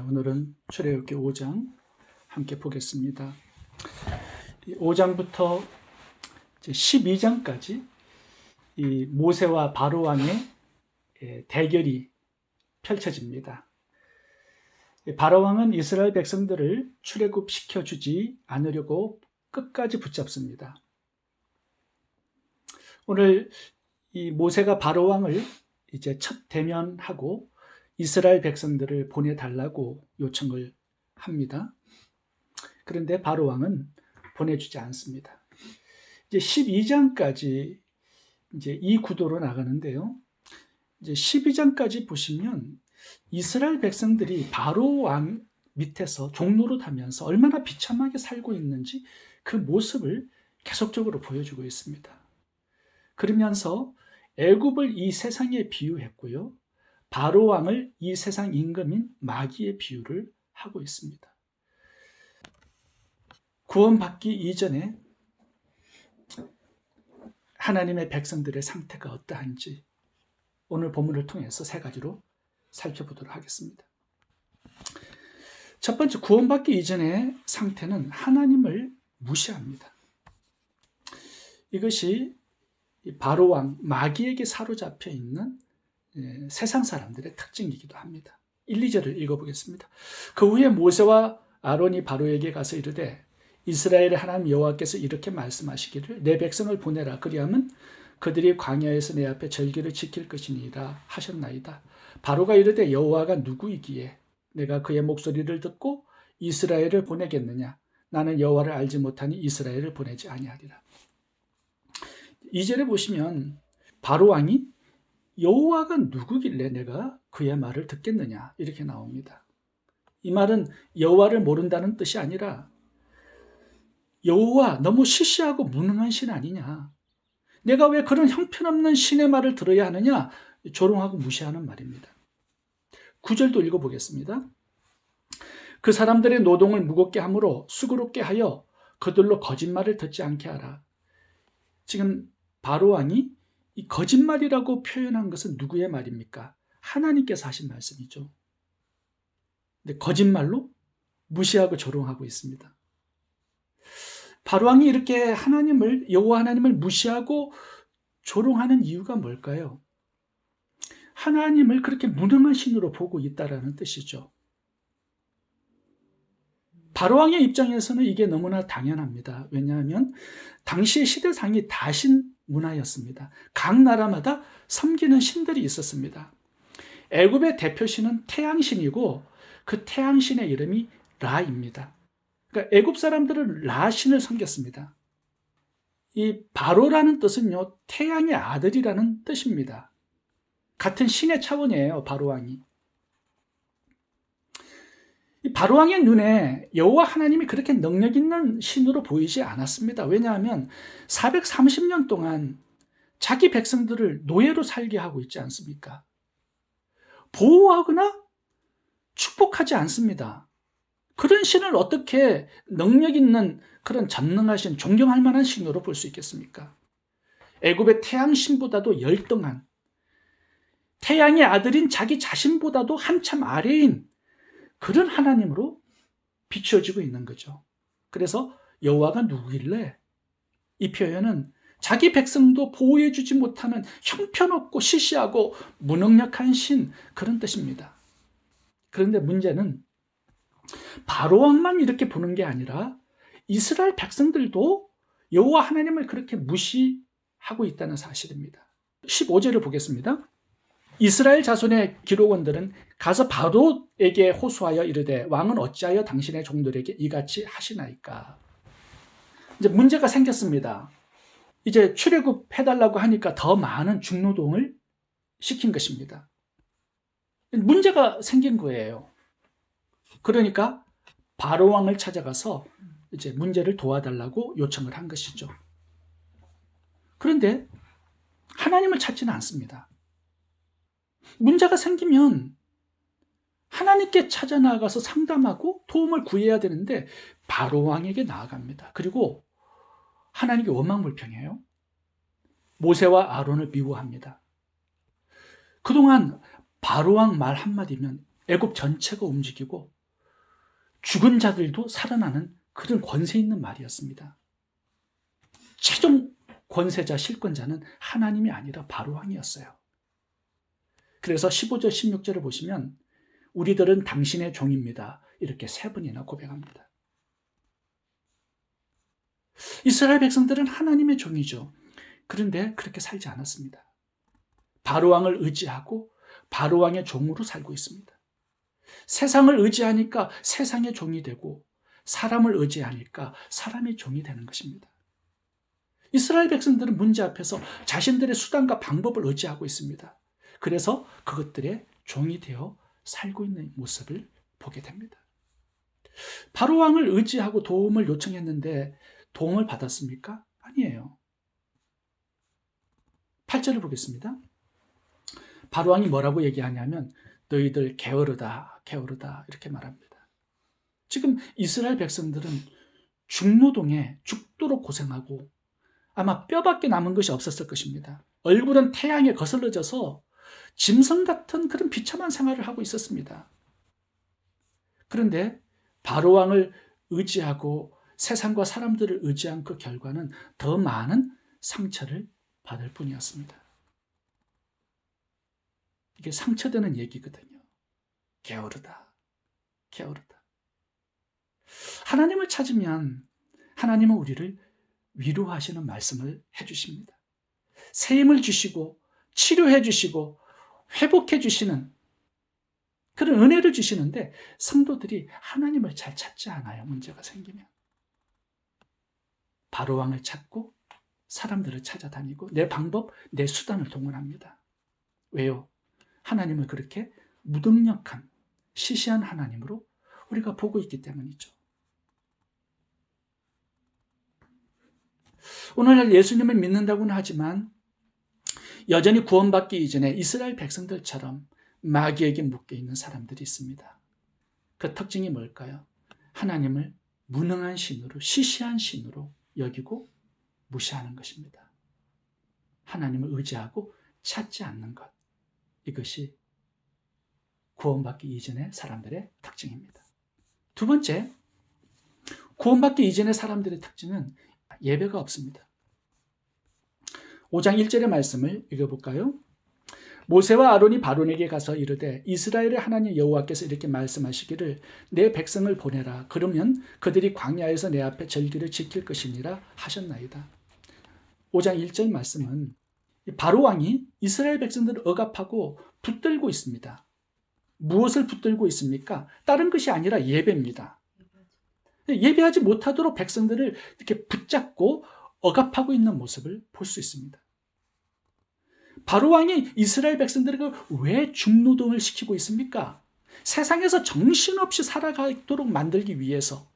오늘은 출애굽기 5장 함께 보겠습니다. 5장부터 12장까지 이 모세와 바로 왕의 대결이 펼쳐집니다. 바로 왕은 이스라엘 백성들을 출애굽시켜 주지 않으려고 끝까지 붙잡습니다. 오늘 이 모세가 바로 왕을 이제 첫 대면하고 이스라엘 백성들을 보내달라고 요청을 합니다. 그런데 바로 왕은 보내주지 않습니다. 이제 12장까지 이제 이 구도로 나가는데요. 이제 12장까지 보시면 이스라엘 백성들이 바로 왕 밑에서 종노릇하면서 얼마나 비참하게 살고 있는지 그 모습을 계속적으로 보여주고 있습니다. 그러면서 애굽을 이 세상에 비유했고요. 바로 왕을 이 세상 임금인 마귀의 비유를 하고 있습니다. 구원받기 이전에 하나님의 백성들의 상태가 어떠한지 오늘 본문을 통해서 세 가지로 살펴보도록 하겠습니다. 첫 번째, 구원받기 이전의 상태는 하나님을 무시합니다. 이것이 바로 왕 마귀에게 사로잡혀 있는 세상 사람들의 특징이기도 합니다. 1, 2절을 읽어보겠습니다. 그 후에 모세와 아론이 바로에게 가서 이르되 이스라엘의 하나님 여호와께서 이렇게 말씀하시기를 내 백성을 보내라 그리하면 그들이 광야에서 내 앞에 절기를 지킬 것이니라 하셨나이다. 바로가 이르되 여호와가 누구이기에 내가 그의 목소리를 듣고 이스라엘을 보내겠느냐. 나는 여호와를 알지 못하니 이스라엘을 보내지 아니하리라. 2절에 보시면 바로 왕이 여호와가 누구길래 내가 그의 말을 듣겠느냐 이렇게 나옵니다. 이 말은 여호와를 모른다는 뜻이 아니라 여호와 너무 시시하고 무능한 신 아니냐, 내가 왜 그런 형편없는 신의 말을 들어야 하느냐, 조롱하고 무시하는 말입니다. 9절도 읽어보겠습니다. 그 사람들의 노동을 무겁게 함으로 수고롭게 하여 그들로 거짓말을 듣지 않게 하라. 지금 바로 왕이 이 거짓말이라고 표현한 것은 누구의 말입니까? 하나님께서 하신 말씀이죠. 근데 거짓말로 무시하고 조롱하고 있습니다. 바로 왕이 이렇게 여호와 하나님을 무시하고 조롱하는 이유가 뭘까요? 하나님을 그렇게 무능한 신으로 보고 있다라는 뜻이죠. 바로 왕의 입장에서는 이게 너무나 당연합니다. 왜냐하면 당시의 시대상이 다신 문화였습니다. 각 나라마다 섬기는 신들이 있었습니다. 애굽의 대표신은 태양신이고 그 태양신의 이름이 라입니다. 그러니까 애굽 사람들은 라 신을 섬겼습니다. 이 바로라는 뜻은요, 태양의 아들이라는 뜻입니다. 같은 신의 차원이에요, 바로 왕이. 이 바로 왕의 눈에 여호와 하나님이 그렇게 능력 있는 신으로 보이지 않았습니다. 왜냐하면 430년 동안 자기 백성들을 노예로 살게 하고 있지 않습니까? 보호하거나 축복하지 않습니다. 그런 신을 어떻게 능력 있는 그런 전능하신 존경할 만한 신으로 볼 수 있겠습니까? 애굽의 태양신보다도 열등한, 태양의 아들인 자기 자신보다도 한참 아래인 그런 하나님으로 비추어지고 있는 거죠. 그래서 여호와가 누구길래, 이 표현은 자기 백성도 보호해주지 못하는 형편없고 시시하고 무능력한 신, 그런 뜻입니다. 그런데 문제는 바로 왕만 이렇게 보는 게 아니라 이스라엘 백성들도 여호와 하나님을 그렇게 무시하고 있다는 사실입니다. 15절을 보겠습니다. 이스라엘 자손의 기록원들은 가서 바로에게 호소하여 이르되 왕은 어찌하여 당신의 종들에게 이같이 하시나이까. 이제 문제가 생겼습니다. 이제 출애굽해달라고 하니까 더 많은 중노동을 시킨 것입니다. 문제가 생긴 거예요. 그러니까 바로 왕을 찾아가서 이제 문제를 도와달라고 요청을 한 것이죠. 그런데 하나님을 찾지는 않습니다. 문제가 생기면 하나님께 찾아 나아가서 상담하고 도움을 구해야 되는데 바로 왕에게 나아갑니다. 그리고 하나님께 원망불평해요. 모세와 아론을 미워합니다. 그동안 바로 왕 말 한마디면 애굽 전체가 움직이고 죽은 자들도 살아나는 그런 권세 있는 말이었습니다. 최종 권세자, 실권자는 하나님이 아니라 바로왕이었어요. 그래서 15절, 16절을 보시면 우리들은 당신의 종입니다. 이렇게 3번이나 고백합니다. 이스라엘 백성들은 하나님의 종이죠. 그런데 그렇게 살지 않았습니다. 바로왕을 의지하고 바로왕의 종으로 살고 있습니다. 세상을 의지하니까 세상의 종이 되고 사람을 의지하니까 사람의 종이 되는 것입니다. 이스라엘 백성들은 문제 앞에서 자신들의 수단과 방법을 의지하고 있습니다. 그래서 그것들의 종이 되어 살고 있는 모습을 보게 됩니다. 바로왕을 의지하고 도움을 요청했는데 도움을 받았습니까? 아니에요. 8절을 보겠습니다. 바로왕이 뭐라고 얘기하냐면 너희들 게으르다, 게으르다 이렇게 말합니다. 지금 이스라엘 백성들은 중노동에 죽도록 고생하고 아마 뼈밖에 남은 것이 없었을 것입니다. 얼굴은 태양에 거슬러져서 짐승 같은 그런 비참한 생활을 하고 있었습니다. 그런데 바로왕을 의지하고 세상과 사람들을 의지한 그 결과는 더 많은 상처를 받을 뿐이었습니다. 이게 상처되는 얘기거든요. 게으르다, 게으르다. 하나님을 찾으면 하나님은 우리를 위로하시는 말씀을 해주십니다. 새 힘을 주시고 치료해 주시고 회복해 주시는 그런 은혜를 주시는데 성도들이 하나님을 잘 찾지 않아요. 문제가 생기면. 바로왕을 찾고 사람들을 찾아다니고 내 방법, 내 수단을 동원합니다. 왜요? 하나님을 그렇게 무능력한 시시한 하나님으로 우리가 보고 있기 때문이죠. 오늘날 예수님을 믿는다고는 하지만 여전히 구원받기 이전에 이스라엘 백성들처럼 마귀에게 묶여 있는 사람들이 있습니다. 그 특징이 뭘까요? 하나님을 무능한 신으로, 시시한 신으로 여기고 무시하는 것입니다. 하나님을 의지하고 찾지 않는 것. 이것이 구원받기 이전의 사람들의 특징입니다. 두 번째, 구원받기 이전의 사람들의 특징은 예배가 없습니다. 5장 1절의 말씀을 읽어볼까요? 모세와 아론이 바론에게 가서 이르되 이스라엘의 하나님 여호와께서 이렇게 말씀하시기를 내 백성을 보내라. 그러면 그들이 광야에서 내 앞에 절기를 지킬 것이니라 하셨나이다. 5장 1절 말씀은 바로왕이 이스라엘 백성들을 억압하고 붙들고 있습니다. 무엇을 붙들고 있습니까? 다른 것이 아니라 예배입니다. 예배하지 못하도록 백성들을 이렇게 붙잡고 억압하고 있는 모습을 볼 수 있습니다. 바로왕이 이스라엘 백성들에게 왜 중노동을 시키고 있습니까? 세상에서 정신없이 살아가도록 만들기 위해서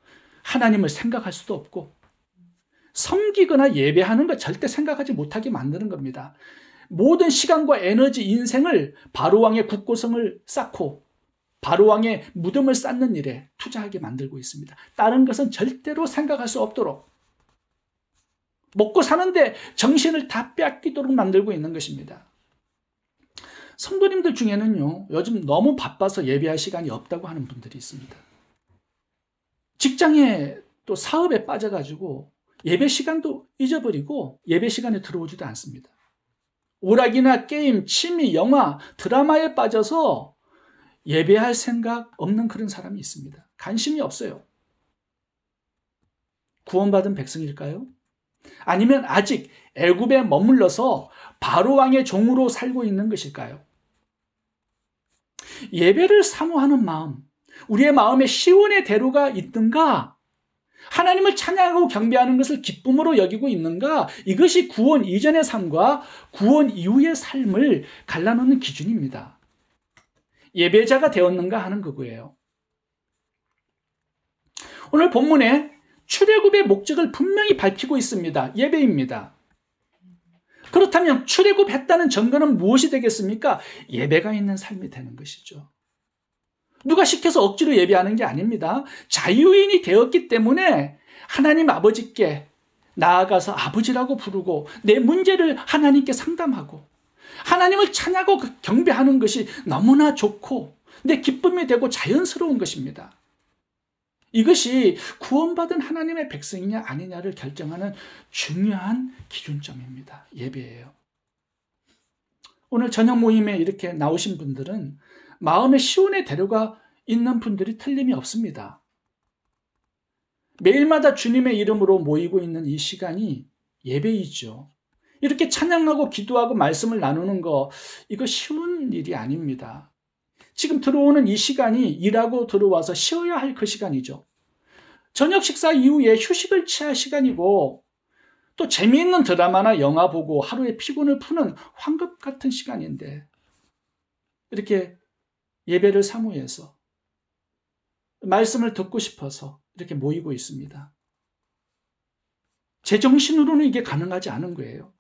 하나님을 생각할 수도 없고 섬기거나 예배하는 걸 절대 생각하지 못하게 만드는 겁니다. 모든 시간과 에너지, 인생을 바로왕의 국고성을 쌓고 바로왕의 무덤을 쌓는 일에 투자하게 만들고 있습니다. 다른 것은 절대로 생각할 수 없도록 먹고 사는데 정신을 다 빼앗기도록 만들고 있는 것입니다. 성도님들 중에는요, 요즘 너무 바빠서 예배할 시간이 없다고 하는 분들이 있습니다. 직장에 또 사업에 빠져가지고 예배 시간도 잊어버리고 예배 시간에 들어오지도 않습니다. 오락이나 게임, 취미, 영화, 드라마에 빠져서 예배할 생각 없는 그런 사람이 있습니다. 관심이 없어요. 구원받은 백성일까요? 아니면 아직 애굽에 머물러서 바로왕의 종으로 살고 있는 것일까요? 예배를 사모하는 마음, 우리의 마음에 시온의 대로가 있든가, 하나님을 찬양하고 경배하는 것을 기쁨으로 여기고 있는가, 이것이 구원 이전의 삶과 구원 이후의 삶을 갈라놓는 기준입니다. 예배자가 되었는가 하는 거고요. 오늘 본문에 출애굽의 목적을 분명히 밝히고 있습니다. 예배입니다. 그렇다면 출애굽했다는 증거는 무엇이 되겠습니까? 예배가 있는 삶이 되는 것이죠. 누가 시켜서 억지로 예배하는 게 아닙니다. 자유인이 되었기 때문에 하나님 아버지께 나아가서 아버지라고 부르고 내 문제를 하나님께 상담하고 하나님을 찬양하고 경배하는 것이 너무나 좋고 근데 기쁨이 되고 자연스러운 것입니다. 이것이 구원받은 하나님의 백성이냐 아니냐를 결정하는 중요한 기준점입니다. 예배예요. 오늘 저녁 모임에 이렇게 나오신 분들은 마음의 시온의 대로가 있는 분들이 틀림이 없습니다. 매일마다 주님의 이름으로 모이고 있는 이 시간이 예배이죠. 이렇게 찬양하고 기도하고 말씀을 나누는 거, 이거 쉬운 일이 아닙니다. 지금 들어오는 이 시간이 일하고 들어와서 쉬어야 할 그 시간이죠. 저녁 식사 이후에 휴식을 취할 시간이고, 또 재미있는 드라마나 영화 보고 하루의 피곤을 푸는 환급 같은 시간인데, 이렇게 예배를 사모해서 말씀을 듣고 싶어서 이렇게 모이고 있습니다. 제 정신으로는 이게 가능하지 않은 거예요.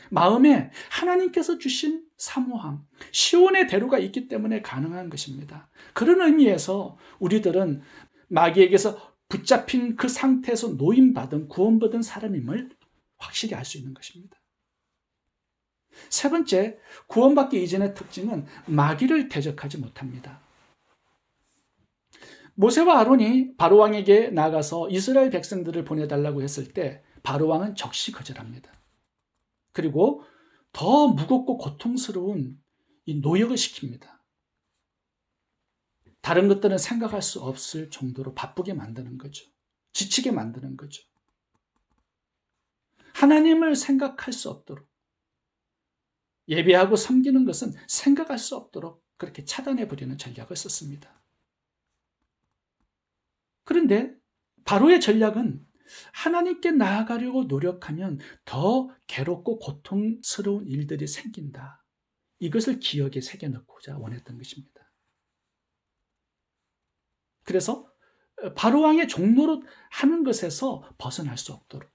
마음에 하나님께서 주신 사모함, 시온의 대로가 있기 때문에 가능한 것입니다. 그런 의미에서 우리들은 마귀에게서 붙잡힌 그 상태에서 노임받은, 구원받은 사람임을 확실히 알 수 있는 것입니다. 세 번째, 구원받기 이전의 특징은 마귀를 대적하지 못합니다. 모세와 아론이 바로왕에게 나가서 이스라엘 백성들을 보내달라고 했을 때 바로왕은 적시 거절합니다. 그리고 더 무겁고 고통스러운 이 노역을 시킵니다. 다른 것들은 생각할 수 없을 정도로 바쁘게 만드는 거죠. 지치게 만드는 거죠. 하나님을 생각할 수 없도록, 예배하고 섬기는 것은 생각할 수 없도록 그렇게 차단해버리는 전략을 썼습니다. 그런데 바로의 전략은 하나님께 나아가려고 노력하면 더 괴롭고 고통스러운 일들이 생긴다. 이것을 기억에 새겨넣고자 원했던 것입니다. 그래서 바로왕의 종노릇 하는 것에서 벗어날 수 없도록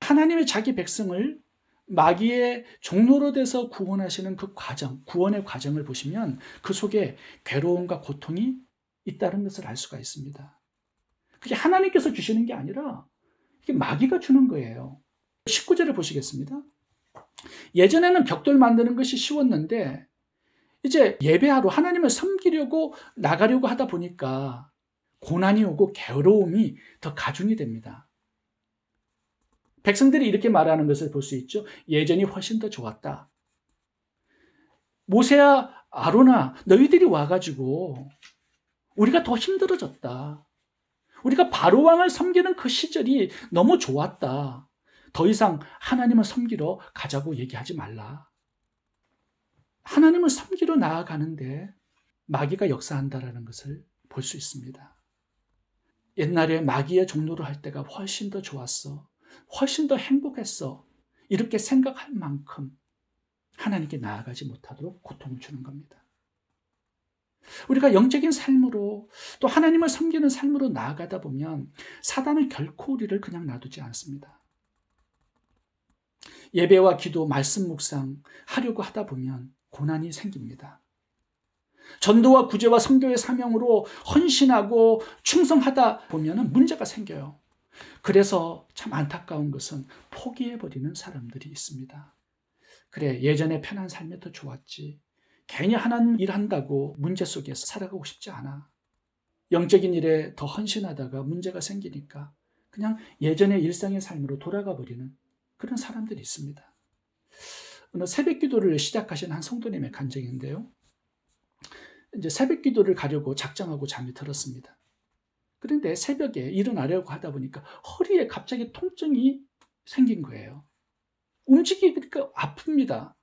하나님의 자기 백성을 마귀의 종노릇에서 구원하시는 그 과정, 구원의 과정을 보시면 그 속에 괴로움과 고통이 있다는 것을 알 수가 있습니다. 그게 하나님께서 주시는 게 아니라 이게 마귀가 주는 거예요. 19절을 보시겠습니다. 예전에는 벽돌 만드는 것이 쉬웠는데 이제 예배하러 하나님을 섬기려고 나가려고 하다 보니까 고난이 오고 괴로움이 더 가중이 됩니다. 백성들이 이렇게 말하는 것을 볼 수 있죠. 예전이 훨씬 더 좋았다. 모세야 아론아 너희들이 와가지고 우리가 더 힘들어졌다. 우리가 바로왕을 섬기는 그 시절이 너무 좋았다. 더 이상 하나님을 섬기러 가자고 얘기하지 말라. 하나님을 섬기러 나아가는데 마귀가 역사한다라는 것을 볼 수 있습니다. 옛날에 마귀의 종로를 할 때가 훨씬 더 좋았어. 훨씬 더 행복했어. 이렇게 생각할 만큼 하나님께 나아가지 못하도록 고통을 주는 겁니다. 우리가 영적인 삶으로 또 하나님을 섬기는 삶으로 나아가다 보면 사단은 결코 우리를 그냥 놔두지 않습니다. 예배와 기도, 말씀 묵상 하려고 하다 보면 고난이 생깁니다. 전도와 구제와 선교의 사명으로 헌신하고 충성하다 보면 문제가 생겨요. 그래서 참 안타까운 것은 포기해버리는 사람들이 있습니다. 그래, 예전에 편한 삶이 더 좋았지. 괜히 하나님 일한다고 문제 속에서 살아가고 싶지 않아. 영적인 일에 더 헌신하다가 문제가 생기니까 그냥 예전의 일상의 삶으로 돌아가 버리는 그런 사람들이 있습니다. 오늘 새벽 기도를 시작하신 한 성도님의 간증인데요. 이제 새벽 기도를 가려고 작정하고 잠이 들었습니다. 그런데 새벽에 일어나려고 하다 보니까 허리에 갑자기 통증이 생긴 거예요. 움직이니까 아픕니다.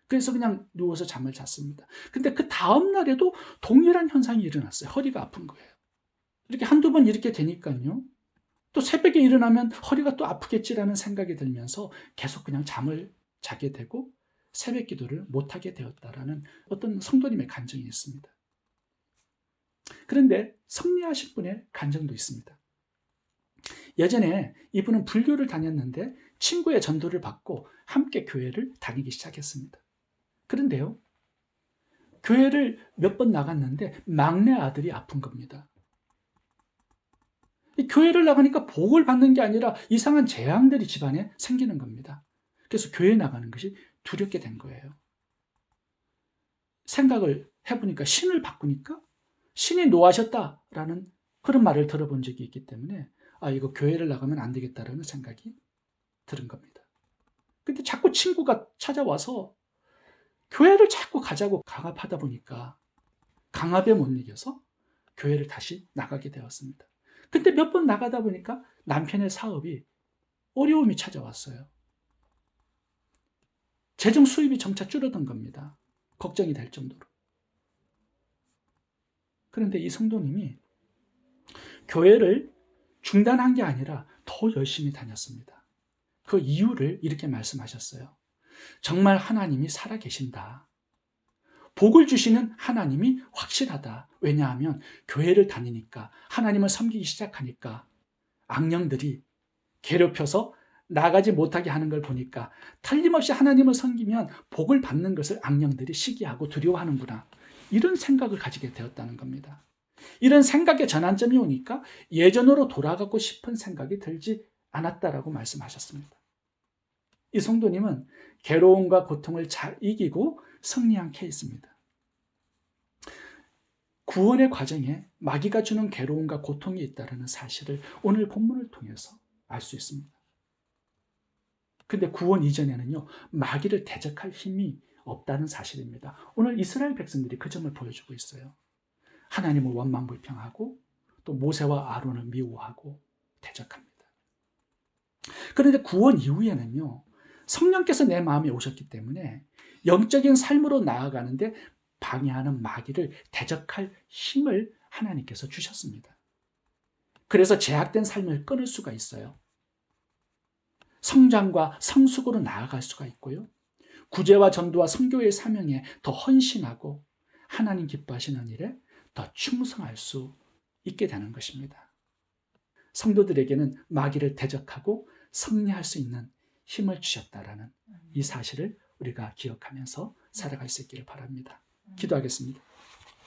그래서 그냥 누워서 잠을 잤습니다. 근데 그 다음 날에도 동일한 현상이 일어났어요. 허리가 아픈 거예요. 이렇게 한두 번 이렇게 되니까요. 또 새벽에 일어나면 허리가 또 아프겠지라는 생각이 들면서 계속 그냥 잠을 자게 되고 새벽 기도를 못하게 되었다라는 어떤 성도님의 간증이 있습니다. 그런데 섭리하신 분의 간증도 있습니다. 예전에 이분은 불교를 다녔는데 친구의 전도를 받고 함께 교회를 다니기 시작했습니다. 그런데요, 교회를 몇 번 나갔는데 막내 아들이 아픈 겁니다. 이 교회를 나가니까 복을 받는 게 아니라 이상한 재앙들이 집안에 생기는 겁니다. 그래서 교회 나가는 것이 두렵게 된 거예요. 생각을 해보니까 신을 바꾸니까 신이 노하셨다라는 그런 말을 들어본 적이 있기 때문에 이거 교회를 나가면 안 되겠다라는 생각이 들은 겁니다. 근데 자꾸 친구가 찾아와서 교회를 자꾸 가자고 강압하다 보니까 강압에 못 이겨서 교회를 다시 나가게 되었습니다. 근데 몇 번 나가다 보니까 남편의 사업이 어려움이 찾아왔어요. 재정 수입이 점차 줄어든 겁니다. 걱정이 될 정도로. 그런데 이 성도님이 교회를 중단한 게 아니라 더 열심히 다녔습니다. 그 이유를 이렇게 말씀하셨어요. 정말 하나님이 살아계신다. 복을 주시는 하나님이 확실하다. 왜냐하면 교회를 다니니까, 하나님을 섬기기 시작하니까 악령들이 괴롭혀서 나가지 못하게 하는 걸 보니까 틀림없이 하나님을 섬기면 복을 받는 것을 악령들이 시기하고 두려워하는구나. 이런 생각을 가지게 되었다는 겁니다. 이런 생각의 전환점이 오니까 예전으로 돌아가고 싶은 생각이 들지 않았다라고 말씀하셨습니다. 이 성도님은 괴로움과 고통을 잘 이기고 승리한 케이스입니다. 구원의 과정에 마귀가 주는 괴로움과 고통이 있다는 사실을 오늘 본문을 통해서 알 수 있습니다. 근데 구원 이전에는요, 마귀를 대적할 힘이 없다는 사실입니다. 오늘 이스라엘 백성들이 그 점을 보여주고 있어요. 하나님을 원망불평하고 또 모세와 아론을 미워하고 대적합니다. 그런데 구원 이후에는요, 성령께서 내 마음에 오셨기 때문에 영적인 삶으로 나아가는데 방해하는 마귀를 대적할 힘을 하나님께서 주셨습니다. 그래서 제약된 삶을 끊을 수가 있어요. 성장과 성숙으로 나아갈 수가 있고요. 구제와 전도와 선교의 사명에 더 헌신하고 하나님 기뻐하시는 일에 더 충성할 수 있게 되는 것입니다. 성도들에게는 마귀를 대적하고 승리할 수 있는 힘을 주셨다라는 이 사실을 우리가 기억하면서 살아갈 수 있기를 바랍니다. 기도하겠습니다.